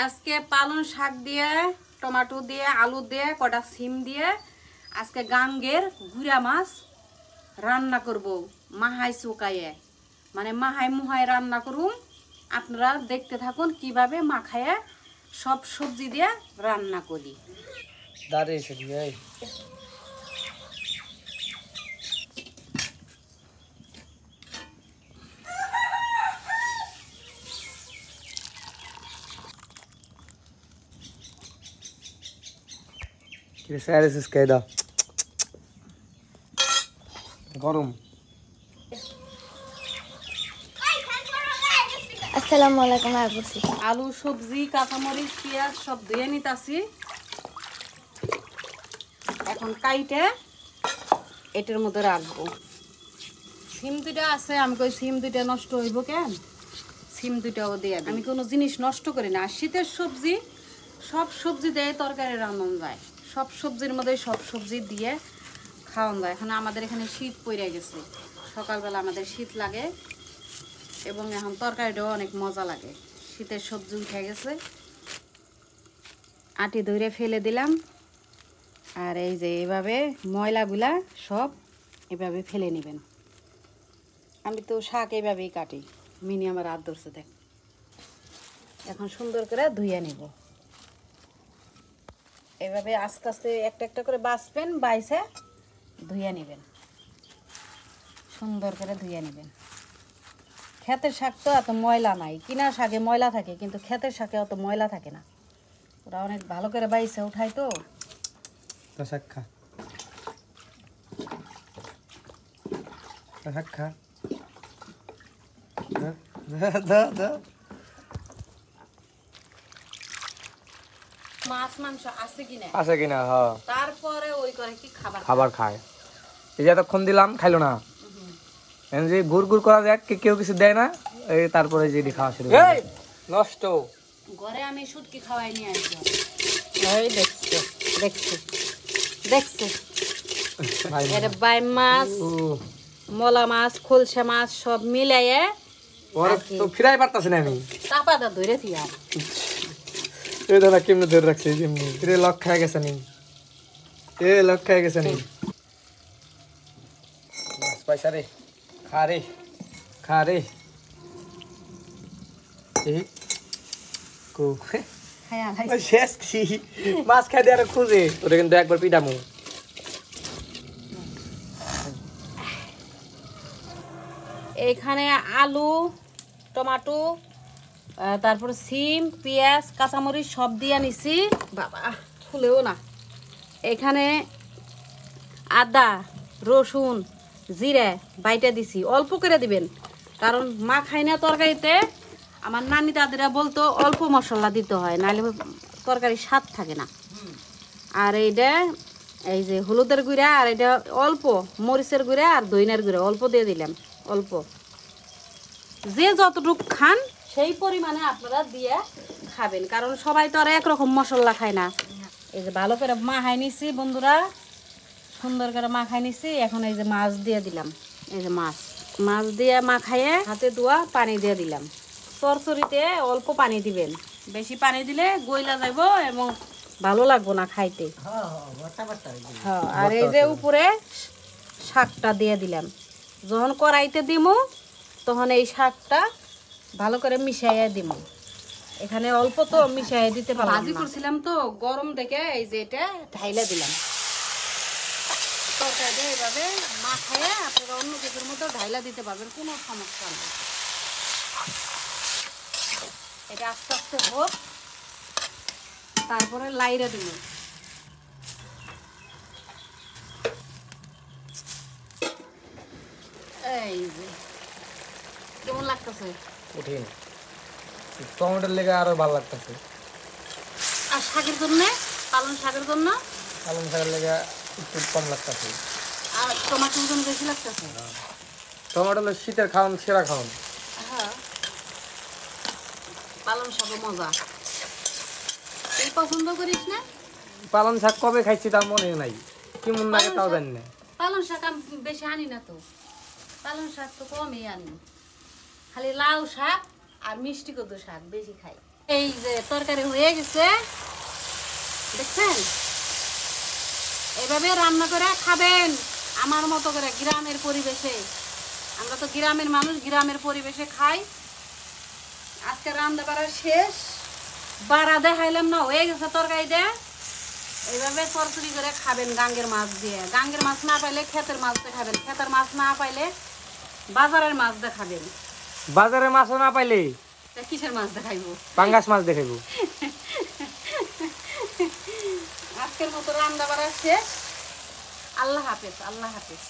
আজকে পালং শাক দিয়ে টমেটো দিয়ে আলু দিয়ে কটা সিম দিয়ে আজকে গাঙ্গের গুড়া মাছ রান্না করব মাহাই শুকায়ে মানে মাহাই মুহাই রান্না করুম। আপনারা দেখতে থাকুন কিভাবে মাখায়ে সব সবজি দিয়ে রান্না করি। দাঁড়িয়েছে এই গরম। আসসালামু আলাইকুম। আলু সবজি কাঁচামরিচ পেঁয়াজ সব ধুয়ে নিতাছি। এখন কাইটে এটার মধ্যে রাখবো। সিম দুইটা আছে, আমি কই সিম দুইটা নষ্ট হইব কেন, সিম দুইটাও দিয়ে আমি কোনো জিনিস নষ্ট করি না। আর শীতের সবজি সব সবজি দিয়ে তরকারি রান্না যায়, সব সবজির মধ্যে সব সবজি দিয়ে খাওয়ান যায়। এখন আমাদের এখানে শীত পড়ে গেছে, সকালবেলা আমাদের শীত লাগে এবং এখন তরকারিটাও অনেক মজা লাগে। শীতের সবজি উঠে গেছে, আটি ধরে ফেলে দিলাম। আর এই যে এইভাবে ময়লাগুলা সব এভাবে ফেলে নেবেন। আমি তো শাক এইভাবেই কাটি, মিনি আমার হাত ধরছে দেখ। এখন সুন্দর করে ধুয়ে নিব। এইভাবে আস্তে আস্তে একটা একটা করে বাছবেন, বাইছে ধুয়ে নেবেন, সুন্দর করে ধুয়ে নেবেন। ক্ষেতের শাক তো এত ময়লা নাই, কিনা শাকে ময়লা থাকে কিন্তু ক্ষেতের শাকে অত ময়লা থাকে না। ওরা অনেক ভালো করে বাইছে উঠায় তো। শাক খা শাক খা মাছ মাংস আছে কিনা আছে কিনা, হ্যাঁ। তারপরে ওই করে কি খাবার খায়। এই যে এতক্ষণ দিলাম খাইলো না, যে গুড় গুড় করা যায়, কেউ কিছু দেয় না। এই তারপরে যে খাওয়া শুরু নষ্ট। ঘরে আমি শুটকি খাওয়াই নিয়ে আসবো। ওই দেখছো দেখছো দেখছো এটা বাই মাছ, মলা মাছ, খোলসা মাছ সব মিলাইয়ে তো ফিরাই পারতাছি না আমি। চাপাটা ধরে থিয়া এই দাদা কেমনে ধরে রাখছে, কেমনি রে লক খায় গেছে নি, এ লক খায় গেছে নি। মাছ পয়সা রে, খা রে খা রে। এই কো শেষ কি মাছ খাই দিয়ে আর খুঁজে তোরে কিন্তু একবার পিটামু। এখানে আলু টমেটো তারপর সিম পেঁয়াজ কাঁচামরিচ সব দিয়ে নিছি। বাবা খুলেও না। এখানে আদা রসুন জিরে বাইটা দিছি, অল্প করে দিবেন কারণ মা খাই না তরকারিতে। আমার নানি দাদিরা বলতো অল্প মশলা দিতে হয়, নাহলে তরকারির স্বাদ থাকে না। আর এইটা এই যে হলুদের গুঁড়া, আর এটা অল্প মরিচের গুঁড়া আর দইনের গুঁড়া অল্প দিয়ে দিলাম। অল্প যে যতটুকু খান সেই পরিমাণে আপনারা দিয়ে খাবেন, কারণ সবাই তো আর একরকম মশলা খায় না। এই যে ভালো করে মাখাই নিছি বন্ধুরা, সুন্দর করে মাখাই নিছি। এখন এই যে মাছ দিয়ে দিলাম, এই যে মাছ দিয়ে মাখাইয়ে হাতে ধোয়া পানি দিয়ে দিলাম। চরচড়িতে অল্প পানি দিবেন, বেশি পানি দিলে গইলা যাইব এবং ভালো লাগবো না খাইতে। হ্যাঁ, আর এই যে উপরে শাকটা দিয়ে দিলাম। যখন কড়াইতে দিমু তখন এই শাকটা ভালো করে মিশাইয়া দিমু। এখানে অল্প তো মিশাইয়া দিতে পারলাম না, ভাজি করছিলাম তো গরম দেখে এই যে এটা ঢাইলা দিলাম। তরকারিটা এইভাবে মাখাইয়া আপনারা অন্য কিছুর মতো ঢাইলা দিতে পারবেন, কোনো সমস্যা নেই। এটা আস্তে আস্তে হোক, তারপরে লাইরা দিব। এই যে কেমন লাগতেছে? কঠিন, টমেটোর লেগে আরো ভালো লাগতেছে। আর শাকের জন্য পালং শাকের জন্য পালং শাকের লেগে একটু কম লাগতেছে, আর টমেটোর জন্য বেশি লাগতেছে। টমেটো হলো শীতের খাওয়ান, সেরা খাওয়ান। হ্যাঁ, পালং শাক মজা। তুই পছন্দ করিস না? পালং শাক কবে খাইছি তার মনে নাই, কেমন লাগে তাও জানি না। পালং শাক আমি বেশি আনি না তো, পালং শাক তো কমই আনি, খালি লাউ শাক আর মিষ্টি কদু শাক বেশি খাই। এই যে তরকারি হয়ে গেছে, দেখছেন? এভাবে রান্না করে খাবেন আমার মতো করে, গ্রামের পরিবেশে। আমরা তো গ্রামের মানুষ, গ্রামের পরিবেশে খাই। আজকে রান্না বাড়া শেষ, বাড়া দেখাইলাম না, হয়ে গেছে তরকারি দিয়ে। এইভাবে চরচড়ি করে খাবেন গাঙ্গের মাছ দিয়ে। গাঙ্গের মাছ না পাইলে ক্ষেতের মাছ দিয়ে খাবেন, ক্ষেতের মাছ না পাইলে বাজারের মাছ দিয়ে খাবেন। বাজারে মাছও না পাইলে তা কিসের মাছ দেখাইবো? পাঙ্গাস মাছ দেখাইবো। আজকের মতো রান্না বাড়া শেষ। আল্লাহ হাফেজ, আল্লাহ হাফেজ।